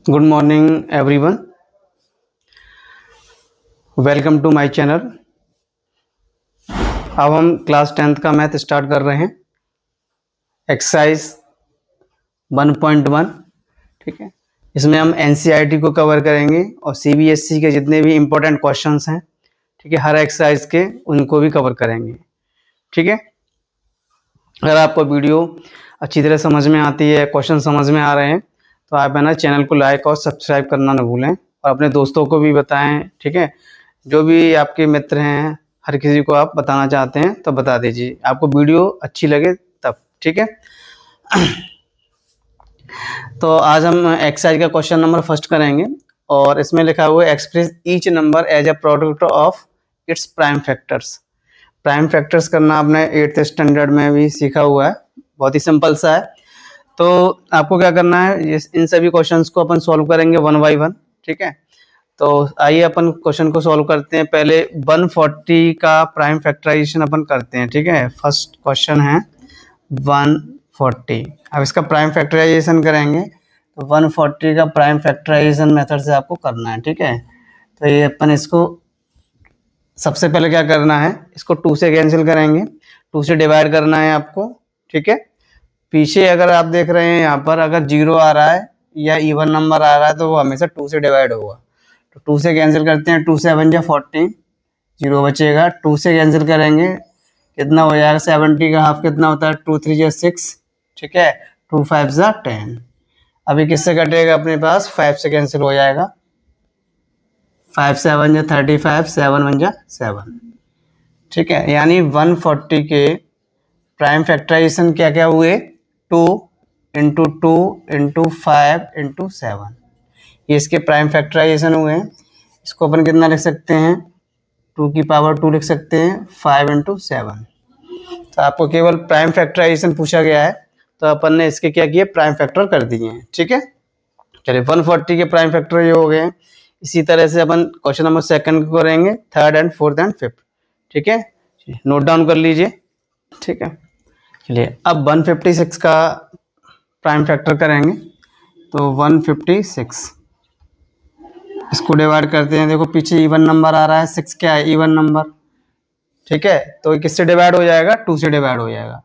Good morning everyone, welcome to my channel. अब हम class 10th का मैथ स्टार्ट कर रहे हैं। एक्सरसाइज 1.1, ठीक है। इसमें हम एनसीईआरटी को कवर करेंगे और सीबीएसई के जितने भी इम्पोर्टेंट क्वेश्चंस हैं, ठीक है, हर एक्सरसाइज के उनको भी कवर करेंगे, ठीक है। अगर आपको वीडियो अच्छी तरह समझ में आती है, क्वेश्चन समझ में आ रहे हैं, तो आप है ना चैनल को लाइक और सब्सक्राइब करना न भूलें और अपने दोस्तों को भी बताएं, ठीक है। जो भी आपके मित्र हैं, हर किसी को आप बताना चाहते हैं तो बता दीजिए, आपको वीडियो अच्छी लगे तब, ठीक है। तो आज हम एक्सरसाइज का क्वेश्चन नंबर फर्स्ट करेंगे और इसमें लिखा हुआ है express each number as a product of its prime factors. Prime factors करना आपने 8th स्टैंडर्ड में भी सीखा हुआ है, बहुत ही सिंपल सा है। तो आपको क्या करना है, इन सभी क्वेश्चंस को अपन सॉल्व करेंगे वन बाय वन, ठीक है। तो आइए अपन क्वेश्चन को सॉल्व करते हैं। पहले 140 का प्राइम फैक्टराइजेशन अपन करते हैं, ठीक है। फर्स्ट क्वेश्चन है 140। अब इसका प्राइम फैक्टराइजेशन करेंगे तो 140 का प्राइम फैक्टराइजेशन मेथड से आपको करना है, ठीक है। तो ये अपन इसको सबसे पहले क्या करना है, इसको 2 से कैंसिल करेंगे, 2 से डिवाइड करना है आपको, ठीक है। पीछे अगर आप देख रहे हैं यहाँ पर अगर 0 आ रहा है या इवन नंबर आ रहा है तो वो हमेशा 2 से डिवाइड होगा। तो 2 से कैंसिल करते हैं, 2 7 जा 14, 0 बचेगा। 2 से कैंसिल करेंगे, कितना हो जाएगा, 70 का हाफ कितना होता है, 2 3 जा 6, ठीक है। 2 5 जा 10। अभी किससे कटेगा अपने पास, 5 से कैंसिल हो जाएगा, 5 7 जा 35, 7 1 जा 7, ठीक है। यानी 140 के प्राइम फैक्टराइजेशन क्या क्या हुए, 2 इंटू 2 इंटू 5 इंटू 7, ये इसके प्राइम फैक्टराइजेशन हुए हैं। इसको अपन कितना लिख सकते हैं, 2 की पावर 2 लिख सकते हैं, 5 इंटू 7। तो आपको केवल प्राइम फैक्टराइजेशन पूछा गया है तो अपन ने इसके क्या किए, प्राइम फैक्टर कर दिए हैं, ठीक है। चलिए 140 के प्राइम फैक्टर ये हो गए हैं। इसी तरह से अपन क्वेश्चन नंबर सेकंड को करेंगे, third and fourth and fifth, ठीक है। नोट डाउन कर लीजिए, ठीक है। चलिए अब 156 का प्राइम फैक्टर करेंगे। तो 156 इसको डिवाइड करते हैं। देखो पीछे इवन नंबर आ रहा है, 6 क्या है, इवन नंबर, ठीक है। तो ये किससे डिवाइड हो जाएगा, 2 से डिवाइड हो जाएगा,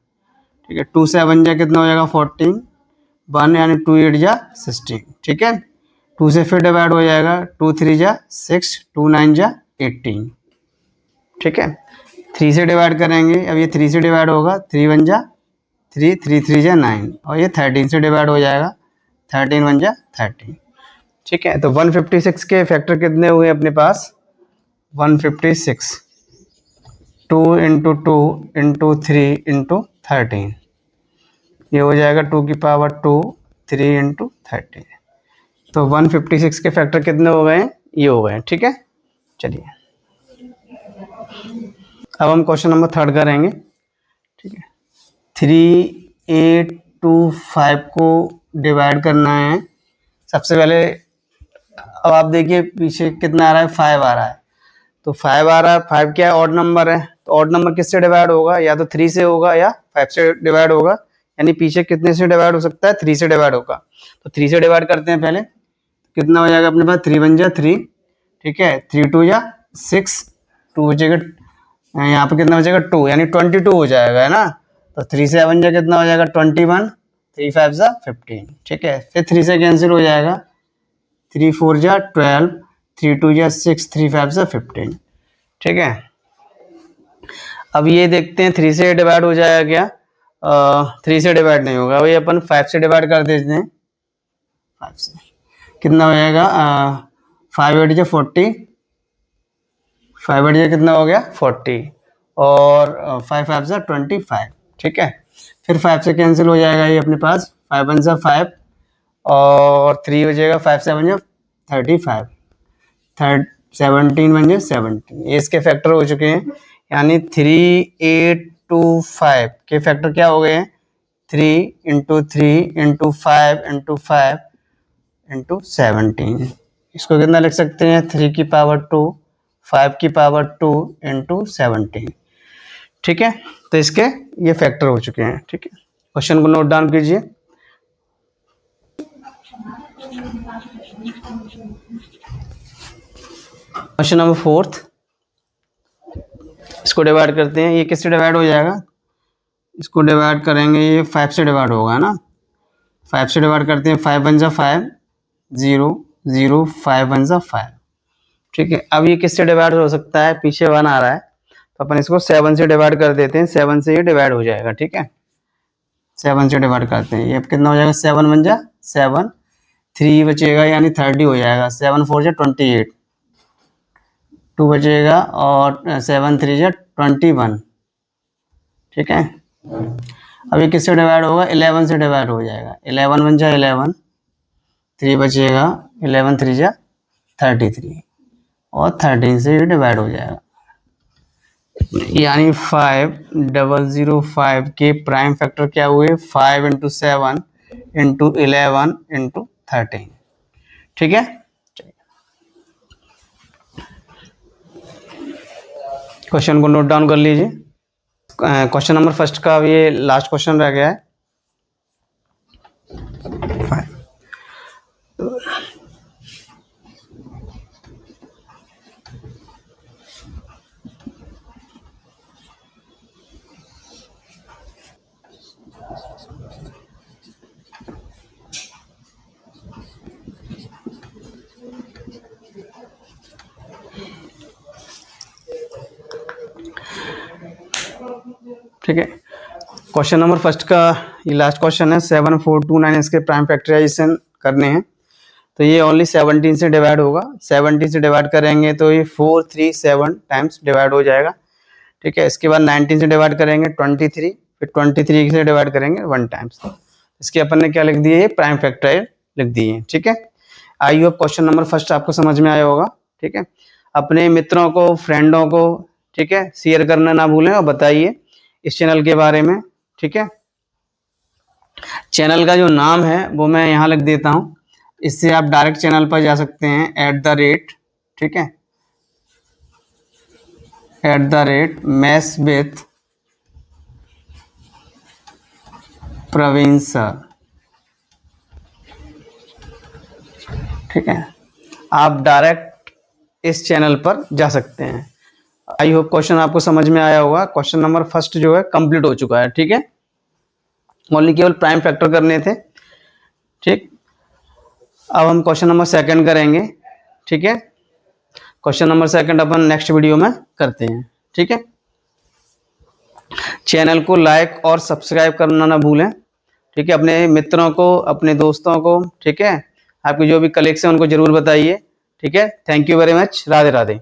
ठीक है। 2 7 जा कितना हो जाएगा, 14, 1 यानी 2 8 जा 16, ठीक है। 2 से फिर डिवाइड हो जाएगा, 2 3 जा 6, 2 9 जा 18, ठीक है। 3 से डिवाइड करेंगे, अब ये 3 से डिवाइड होगा, 3 1 जा 3, 3 3 जा 9, और ये 13 से डिवाइड हो जाएगा, 13 1 जा 13, ठीक है। तो 156 के फैक्टर कितने हुए अपने पास, 156, 2 इंटू 2 इंटू 3 इंटू 13, ये हो जाएगा 2 की पावर 2, 3 इंटू 13। तो 156 के फैक्टर कितने हो गए, ये हो गए, ठीक है। चलिए अब हम क्वेश्चन नंबर थर्ड करेंगे, ठीक है। 3 8 2 5 को डिवाइड करना है। सबसे पहले अब आप देखिए पीछे कितना आ रहा है, 5 आ रहा है। तो 5 आ रहा है, 5 क्या है, ऑड नंबर है। तो ऑड नंबर किससे डिवाइड होगा, या तो 3 से होगा या 5 से डिवाइड होगा। यानी पीछे कितने से डिवाइड हो सकता है, 3 से डिवाइड होगा। तो 3 से डिवाइड करते हैं पहले, कितना हो जाएगा अपने पास, 3 1 जा 3, ठीक है। 3 2 जा 6, 2 बचेगा, यहाँ पे कितना बचेगा 2, यानी 22 हो जाएगा, है ना। तो 3 से 7 जा कितना हो जाएगा 21, 3 5 जा 15, ठीक है। फिर 3 से कैंसिल हो जाएगा, 3 4 जा 12, 3 2 जा 6, 3 5 जा 15, ठीक है। अब ये देखते हैं 3 से डिवाइड हो जाएगा क्या, 3 से डिवाइड नहीं होगा, वही अपन 5 से डिवाइड कर देते हैं। 5 से कितना हो जाएगा, 5 8 जा 40, 5 8 जा कितना हो गया 40, और 5 5 जा 25, ठीक है। फिर 5 से कैंसिल हो जाएगा ये अपने पास, 5 1 जा 5, और 3 बचेगा, 5 7 जा 35, 17 1 जा 17, ये इसके फैक्टर हो चुके हैं। यानी 3 8 2 5 के फैक्टर क्या हो गए हैं, 3 इंटू 3 इंटू 5 इंटू 5 इंटू 17। इसको कितना लिख सकते हैं, 3 की पावर 2, 5 की पावर 2 इंटू 17, ठीक है। तो इसके ये फैक्टर हो चुके हैं, ठीक है। क्वेश्चन को नोट डाउन कीजिए। क्वेश्चन नंबर 4, इसको डिवाइड करते हैं। ये किससे डिवाइड हो जाएगा? इसको डिवाइड करेंगे, ये 5 से डिवाइड होगा ना। 5 से डिवाइड करते हैं, 5 वन जा 5, 0 0, 5 वन जा 5। ठीक है, अब ये किससे डिवाइड हो सकता है? पीछे 1 आ रहा है तो अपन इसको 7 से डिवाइड कर देते हैं। 7 से ये डिवाइड हो जाएगा। ठीक है, 7 से डिवाइड करते हैं, ये अब कितना हो जाएगा? 7 वन जा 7, 3 बचेगा यानी 30 हो जाएगा। 7 4 जा 28, 2 बचेगा और 7 3 जा 21। ठीक है, अब ये किससे डिवाइड होगा? 11 से डिवाइड हो जाएगा। 11 वन जा 11, 3 बचेगा, 11 3 जा 33 और 13 से ये डिवाइड हो जाएगा। यानी 5005 के प्राइम फैक्टर क्या हुए? 5 इंटू 7 इंटू 11 इंटू 13। ठीक है, क्वेश्चन को नोट डाउन कर लीजिए। क्वेश्चन नंबर फर्स्ट का ये लास्ट क्वेश्चन रह गया है। ठीक है, क्वेश्चन नंबर फर्स्ट का ये लास्ट क्वेश्चन है। 7 4 2 9 इसके प्राइम फैक्टराइजेशन करने हैं तो ये ओनली 17 से डिवाइड होगा। 17 से डिवाइड करेंगे तो ये 4 3 7 टाइम्स डिवाइड हो जाएगा। ठीक है, इसके बाद 19 से डिवाइड करेंगे 23, फिर 23 से डिवाइड करेंगे 1 टाइम्स। इसके अपन ने क्या लिख दिए? प्राइम फैक्टराइज लिख दिए। ठीक है, I hope question number first आपको समझ में आया होगा। ठीक है, अपने मित्रों को, फ्रेंडों को, ठीक है, शेयर करना ना भूलें और बताइए इस चैनल के बारे में। ठीक है, चैनल का जो नाम है वो मैं यहाँ लिख देता हूँ, इससे आप डायरेक्ट चैनल पर जा सकते हैं। ठीक है, मैथ्स विथ प्रवीण सर। ठीक है, आप डायरेक्ट इस चैनल पर जा सकते हैं। आई होप क्वेश्चन आपको समझ में आया होगा। क्वेश्चन नंबर फर्स्ट जो है कंप्लीट हो चुका है। ठीक है, ओनली केवल प्राइम फैक्टर करने थे। ठीक, अब हम क्वेश्चन नंबर सेकंड करेंगे। ठीक है, क्वेश्चन नंबर सेकंड अपन नेक्स्ट वीडियो में करते हैं। ठीक है, चैनल को लाइक और सब्सक्राइब करना ना भूलें। ठीक है, अपने मित्रों को, अपने दोस्तों को, ठीक है, आपके जो भी कलीग्स हैं उनको जरूर बताइए। ठीक है, thank you very much. Radhe Radhe.